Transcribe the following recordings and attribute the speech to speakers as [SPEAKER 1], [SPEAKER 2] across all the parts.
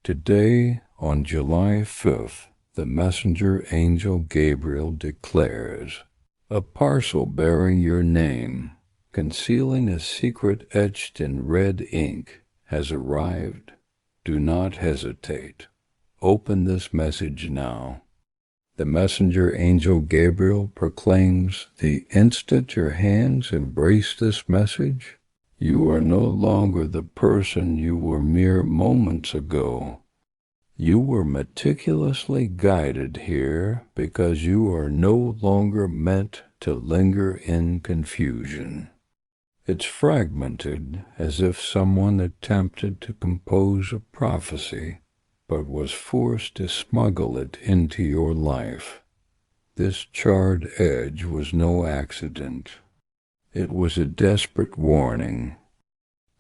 [SPEAKER 1] Today, on July 5th, the Messenger Angel Gabriel declares, "A parcel bearing your name, concealing a secret etched in red ink, has arrived. Do not hesitate. Open this message now." The Messenger Angel Gabriel proclaims, "The instant your hands embrace this message, you are no longer the person you were mere moments ago. You were meticulously guided here because you are no longer meant to linger in confusion." It's fragmented, as if someone attempted to compose a prophecy, but was forced to smuggle it into your life. This charred edge was no accident. It was a desperate warning.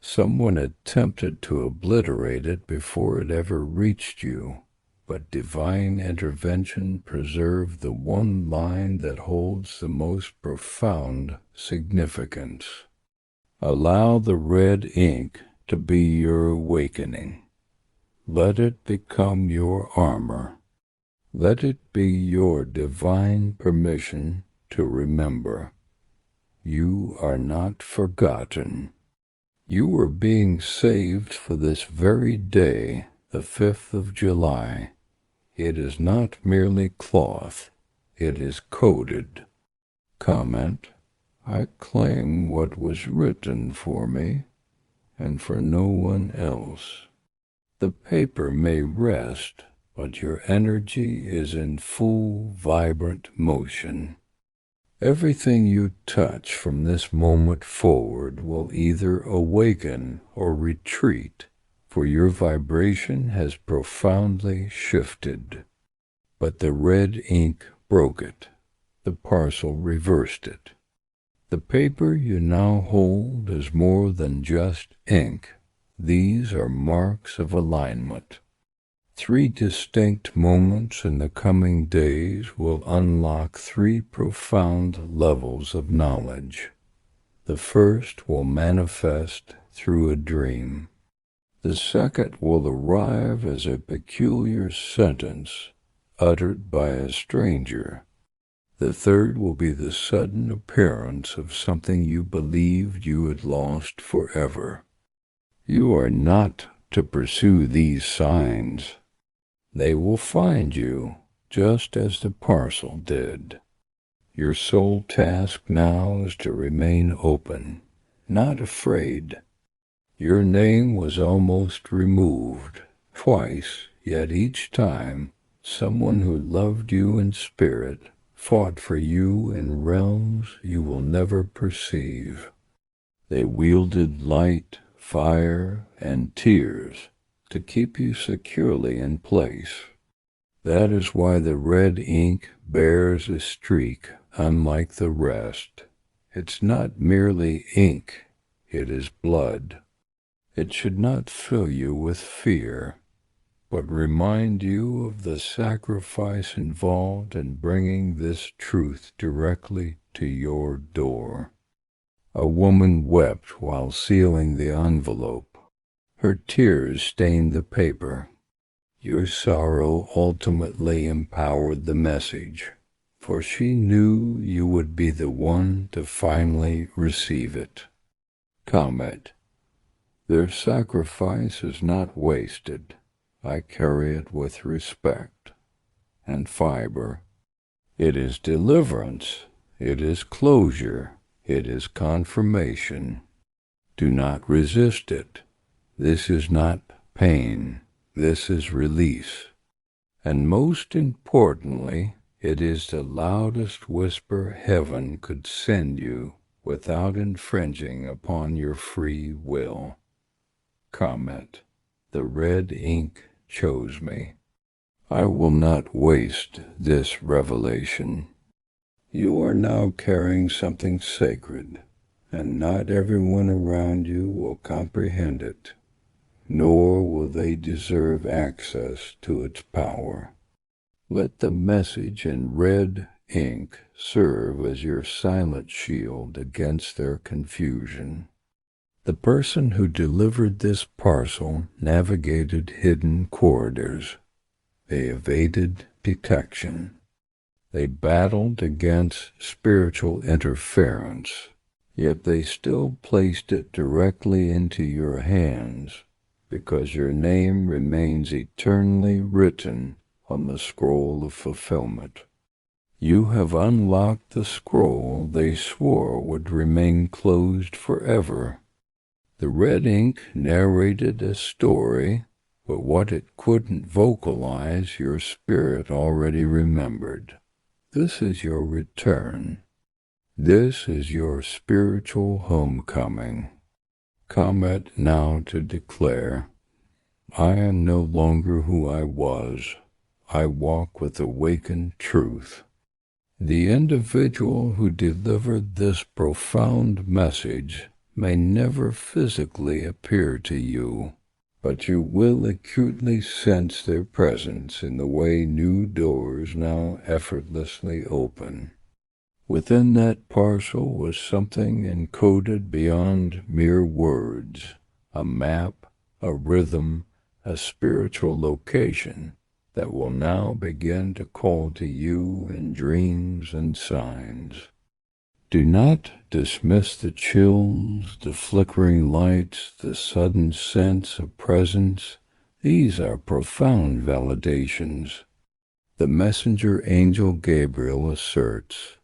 [SPEAKER 1] Someone attempted to obliterate it before it ever reached you, but divine intervention preserved the one line that holds the most profound significance. Allow the red ink to be your awakening. Let it become your armor. Let it be your divine permission to remember. You are not forgotten. You are being saved for this very day, the 5th of July. It is not merely cloth. It is coded. Comment: I claim what was written for me, and for no one else. The paper may rest, but your energy is in full, vibrant motion. Everything you touch from this moment forward will either awaken or retreat, for your vibration has profoundly shifted. But the red ink broke it. The parcel reversed it. The paper you now hold is more than just ink. These are marks of alignment. 3 distinct moments in the coming days will unlock 3 profound levels of knowledge. The first will manifest through a dream. The second will arrive as a peculiar sentence uttered by a stranger. The third will be the sudden appearance of something you believed you had lost forever. You are not to pursue these signs. They will find you, just as the parcel did. Your sole task now is to remain open, not afraid. Your name was almost removed, twice, yet each time, someone who loved you in spirit fought for you in realms you will never perceive. They wielded light, fire, and tears to keep you securely in place. That is why the red ink bears a streak unlike the rest. It's not merely ink, it is blood. It should not fill you with fear, but remind you of the sacrifice involved in bringing this truth directly to your door. A woman wept while sealing the envelope. Her tears stained the paper. Your sorrow ultimately empowered the message, for she knew you would be the one to finally receive it. Comment: their sacrifice is not wasted. I carry it with respect. And fiber: it is deliverance. It is closure. It is confirmation. Do not resist it. This is not pain. This is release. And most importantly, it is the loudest whisper heaven could send you without infringing upon your free will. Comment: the red ink chose me. I will not waste this revelation. You are now carrying something sacred, and not everyone around you will comprehend it, nor will they deserve access to its power. Let the message in red ink serve as your silent shield against their confusion. The person who delivered this parcel navigated hidden corridors. They evaded detection. They battled against spiritual interference, yet they still placed it directly into your hands because your name remains eternally written on the scroll of fulfillment. You have unlocked the scroll they swore would remain closed forever. The red ink narrated a story, but what it couldn't vocalize your spirit already remembered. This is your return. This is your spiritual homecoming. Come now to declare, I am no longer who I was. I walk with awakened truth. The individual who delivered this profound message may never physically appear to you, but you will acutely sense their presence in the way new doors now effortlessly open. Within that parcel was something encoded beyond mere words, a map, a rhythm, a spiritual location that will now begin to call to you in dreams and signs. Do not dismiss the chills, the flickering lights, the sudden sense of presence. These are profound validations. The Messenger Angel Gabriel asserts,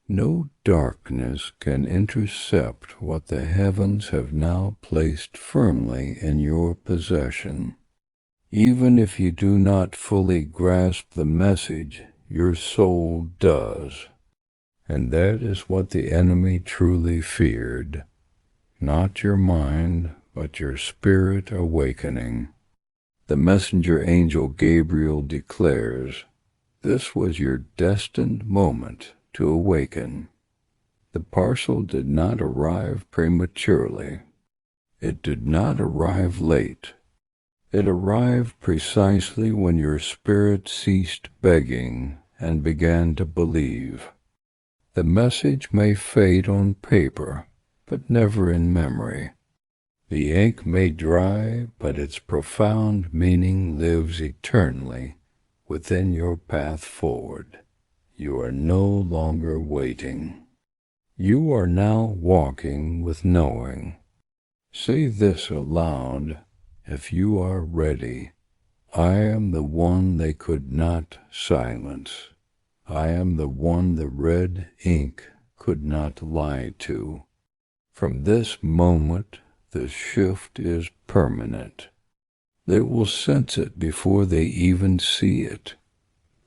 [SPEAKER 1] no darkness can intercept what the heavens have now placed firmly in your possession. Even if you do not fully grasp the message, your soul does. And that is what the enemy truly feared. Not your mind, but your spirit awakening. The Messenger Angel Gabriel declares, this was your destined moment to awaken. The parcel did not arrive prematurely. It did not arrive late. It arrived precisely when your spirit ceased begging and began to believe. The message may fade on paper, but never in memory. The ink may dry, but its profound meaning lives eternally within your path forward. You are no longer waiting. You are now walking with knowing. Say this aloud if you are ready. I am the one they could not silence. I am the one the red ink could not lie to. From this moment, the shift is permanent. They will sense it before they even see it.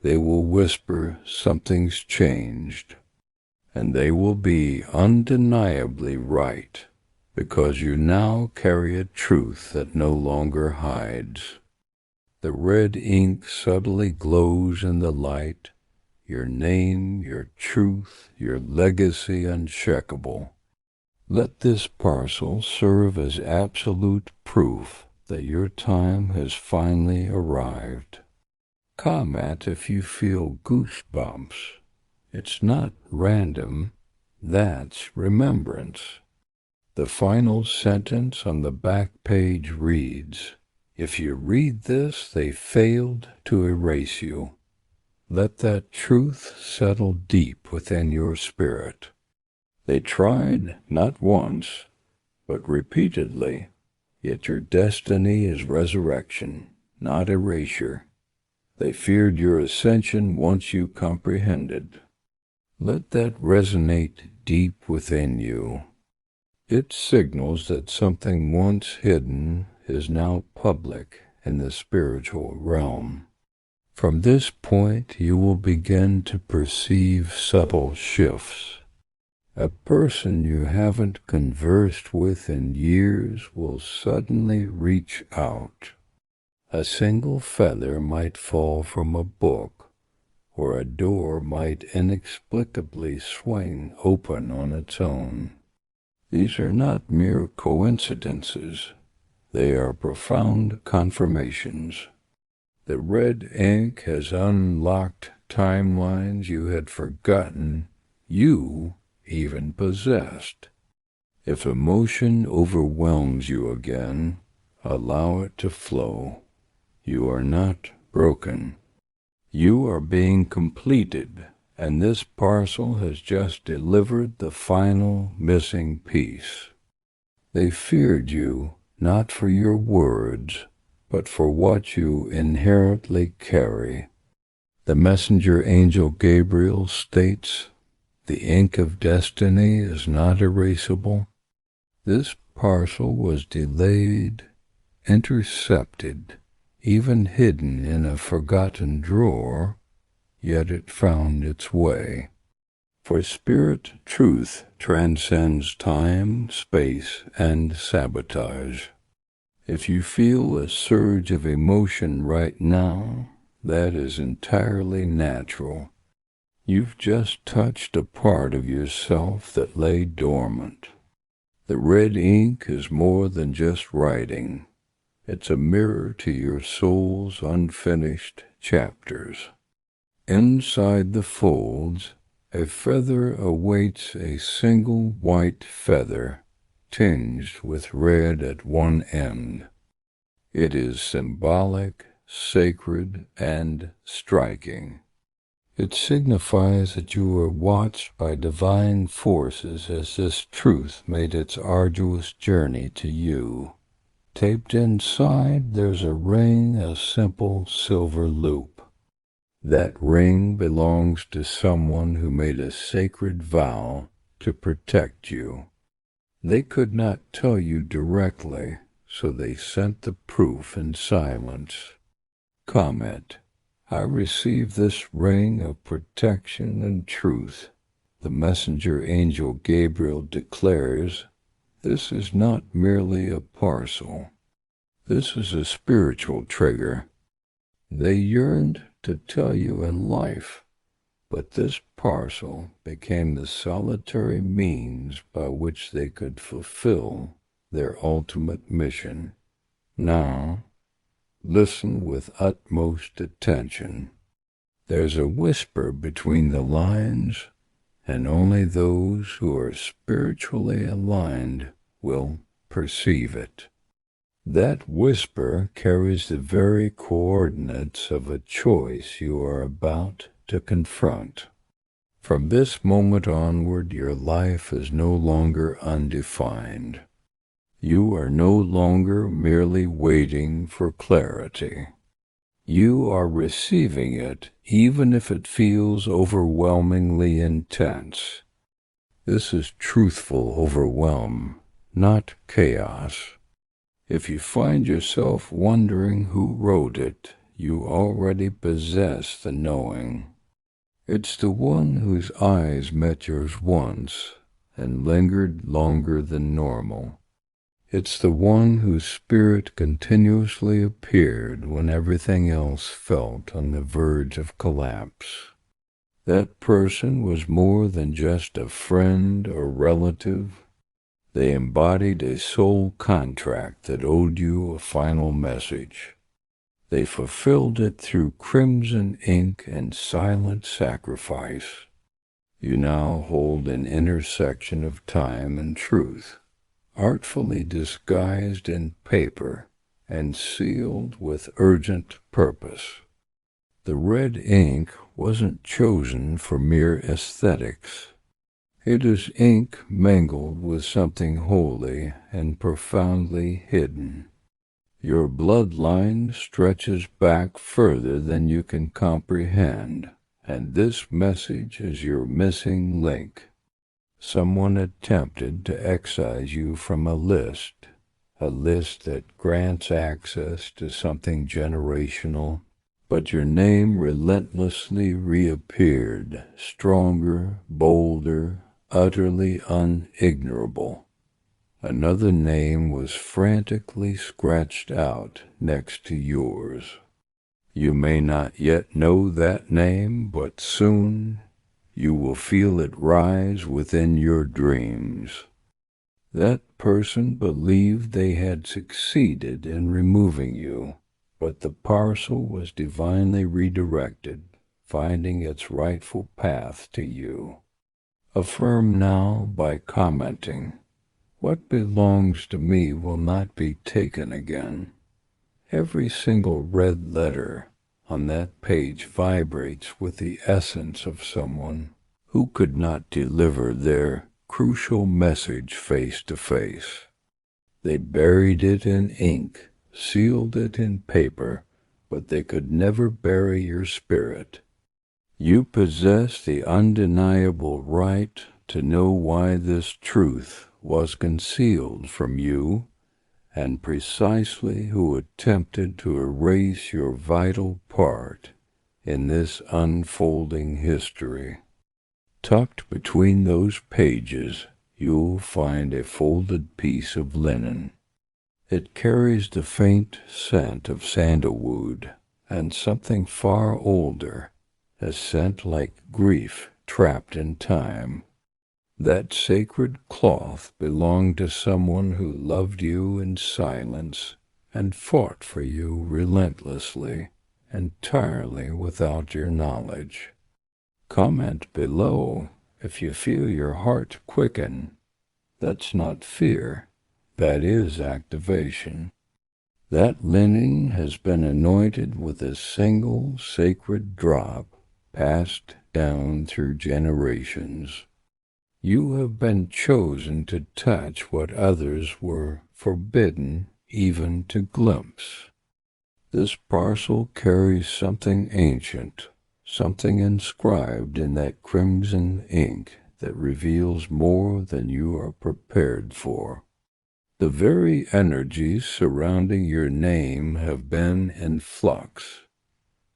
[SPEAKER 1] They will whisper something's changed. And they will be undeniably right, because you now carry a truth that no longer hides. The red ink subtly glows in the light, your name, your truth, your legacy unshakable. Let this parcel serve as absolute proof that your time has finally arrived. Comment if you feel goosebumps. It's not random, that's remembrance. The final sentence on the back page reads, if you read this, they failed to erase you. Let that truth settle deep within your spirit. They tried not once, but repeatedly, yet your destiny is resurrection, not erasure. They feared your ascension once you comprehended. Let that resonate deep within you. It signals that something once hidden is now public in the spiritual realm. From this point, you will begin to perceive subtle shifts. A person you haven't conversed with in years will suddenly reach out. A single feather might fall from a book, or a door might inexplicably swing open on its own. These are not mere coincidences. They are profound confirmations. The red ink has unlocked timelines you had forgotten you even possessed. If emotion overwhelms you again, allow it to flow. You are not broken. You are being completed, and this parcel has just delivered the final missing piece. They feared you not for your words, but for what you inherently carry. The Messenger Angel Gabriel states, "The ink of destiny is not erasable." This parcel was delayed, intercepted, even hidden in a forgotten drawer, yet it found its way. For spirit truth transcends time, space, and sabotage. If you feel a surge of emotion right now, that is entirely natural. You've just touched a part of yourself that lay dormant. The red ink is more than just writing. It's a mirror to your soul's unfinished chapters. Inside the folds, a feather awaits, a single white feather, tinged with red at one end. It is symbolic, sacred, and striking. It signifies that you were watched by divine forces as this truth made its arduous journey to you. Taped inside, there's a ring, a simple silver loop. That ring belongs to someone who made a sacred vow to protect you. They could not tell you directly, so they sent the proof in silence. Comment: I receive this ring of protection and truth. The Messenger Angel Gabriel declares, this is not merely a parcel. This is a spiritual trigger. They yearned to tell you in life, but this parcel became the solitary means by which they could fulfill their ultimate mission. Now, listen with utmost attention. There's a whisper between the lines, and only those who are spiritually aligned will perceive it. That whisper carries the very coordinates of a choice you are about to confront. From this moment onward, your life is no longer undefined. You are no longer merely waiting for clarity. You are receiving it, even if it feels overwhelmingly intense. This is truthful overwhelm, not chaos. If you find yourself wondering who wrote it, you already possess the knowing. It's the one whose eyes met yours once and lingered longer than normal. It's the one whose spirit continuously appeared when everything else felt on the verge of collapse. That person was more than just a friend or relative. They embodied a soul contract that owed you a final message. They fulfilled it through crimson ink and silent sacrifice. You now hold an intersection of time and truth, artfully disguised in paper and sealed with urgent purpose. The red ink wasn't chosen for mere aesthetics. It is ink mingled with something holy and profoundly hidden. Your bloodline stretches back further than you can comprehend, and this message is your missing link. Someone attempted to excise you from a list that grants access to something generational, but your name relentlessly reappeared, stronger, bolder, utterly unignorable. Another name was frantically scratched out next to yours. You may not yet know that name, but soon you will feel it rise within your dreams. That person believed they had succeeded in removing you, but the parcel was divinely redirected, finding its rightful path to you. Affirm now by commenting, What belongs to me will not be taken again. Every single red letter on that page vibrates with the essence of someone who could not deliver their crucial message face to face. They buried it in ink, sealed it in paper, but they could never bury your spirit. You possess the undeniable right to know why this truth was concealed from you, and precisely who attempted to erase your vital part in this unfolding history. Tucked between those pages, you'll find a folded piece of linen. It carries the faint scent of sandalwood and something far older, a scent like grief trapped in time. That sacred cloth belonged to someone who loved you in silence and fought for you relentlessly, entirely without your knowledge. Comment below if you feel your heart quicken. That's not fear, that is activation. That linen has been anointed with a single sacred drop passed down through generations. You have been chosen to touch what others were forbidden even to glimpse. This parcel carries something ancient, something inscribed in that crimson ink that reveals more than you are prepared for. The very energies surrounding your name have been in flux,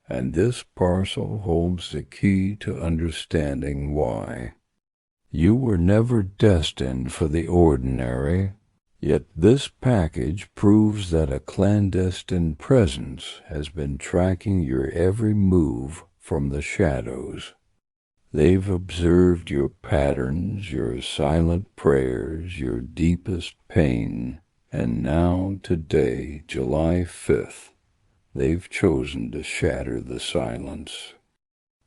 [SPEAKER 1] and this parcel holds the key to understanding why. You were never destined for the ordinary, yet this package proves that a clandestine presence has been tracking your every move from the shadows. They've observed your patterns, your silent prayers, your deepest pain, and now, today, July 5th, they've chosen to shatter the silence.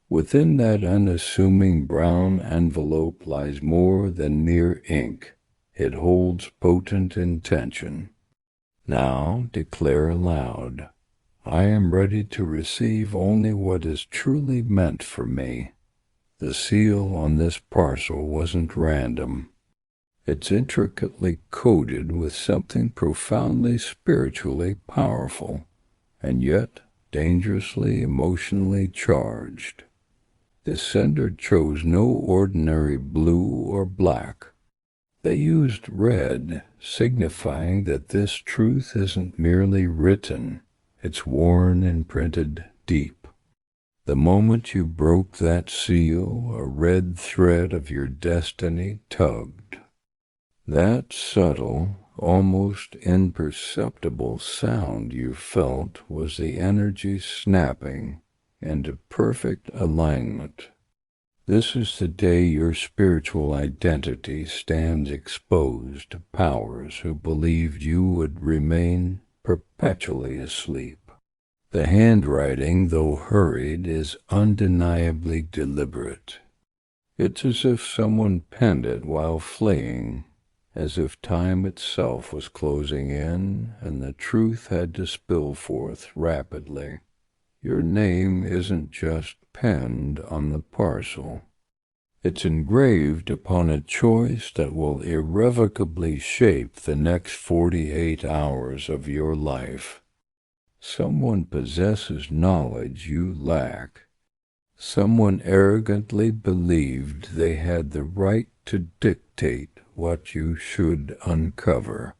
[SPEAKER 1] Within that unassuming brown envelope lies more than mere ink. It holds potent intention. Now declare aloud, I am ready to receive only what is truly meant for me. The seal on this parcel wasn't random. It's intricately coded with something profoundly spiritually powerful, and yet dangerously emotionally charged. The sender chose no ordinary blue or black. They used red, signifying that this truth isn't merely written, it's worn and printed deep. The moment you broke that seal, a red thread of your destiny tugged. That subtle, almost imperceptible sound you felt was the energy snapping into perfect alignment. This is the day your spiritual identity stands exposed to powers who believed you would remain perpetually asleep. The handwriting, though hurried, is undeniably deliberate. It's as if someone penned it while fleeing, as if time itself was closing in and the truth had to spill forth rapidly. Your name isn't just penned on the parcel. It's engraved upon a choice that will irrevocably shape the next 48 hours of your life. Someone possesses knowledge you lack. Someone arrogantly believed they had the right to dictate what you should uncover.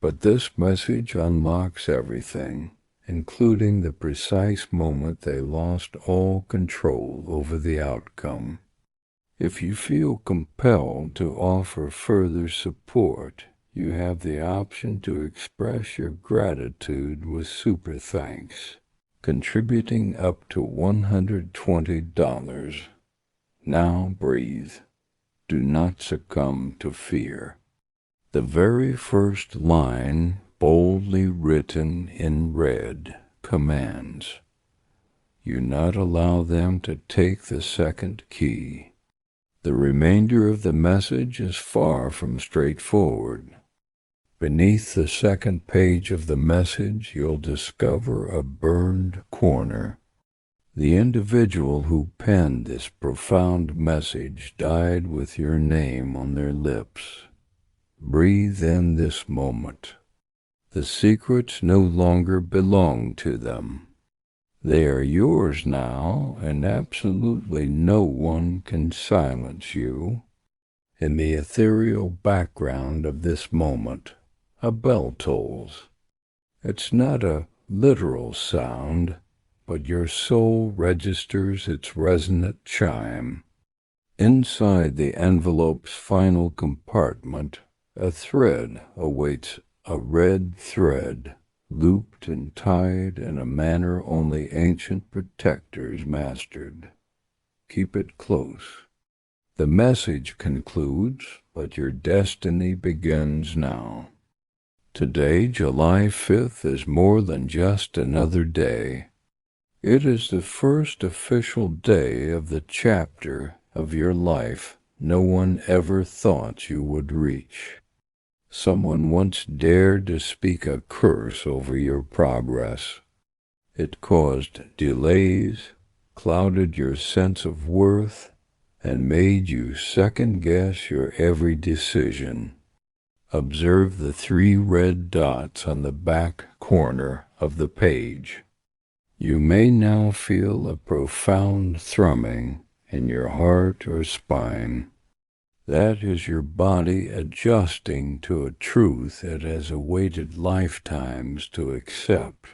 [SPEAKER 1] But this message unlocks everything, including the precise moment they lost all control over the outcome. If you feel compelled to offer further support, you have the option to express your gratitude with super thanks, contributing up to $120. Now breathe. Do not succumb to fear. The very first line, boldly written in red, commands, you not allow them to take the second key. The remainder of the message is far from straightforward. Beneath the second page of the message, you'll discover a burned corner. The individual who penned this profound message died with your name on their lips. Breathe in this moment. The secrets no longer belong to them. They are yours now, and absolutely no one can silence you. In the ethereal background of this moment, a bell tolls. It's not a literal sound, but your soul registers its resonant chime. Inside the envelope's final compartment, a thread awaits, a red thread, looped and tied in a manner only ancient protectors mastered. Keep it close. The message concludes, but your destiny begins now. Today, July 5th, is more than just another day. It is the first official day of the chapter of your life no one ever thought you would reach. Someone once dared to speak a curse over your progress. It caused delays, clouded your sense of worth, and made you second-guess your every decision. Observe the 3 red dots on the back corner of the page. You may now feel a profound thrumming in your heart or spine. That is your body adjusting to a truth it has awaited lifetimes to accept.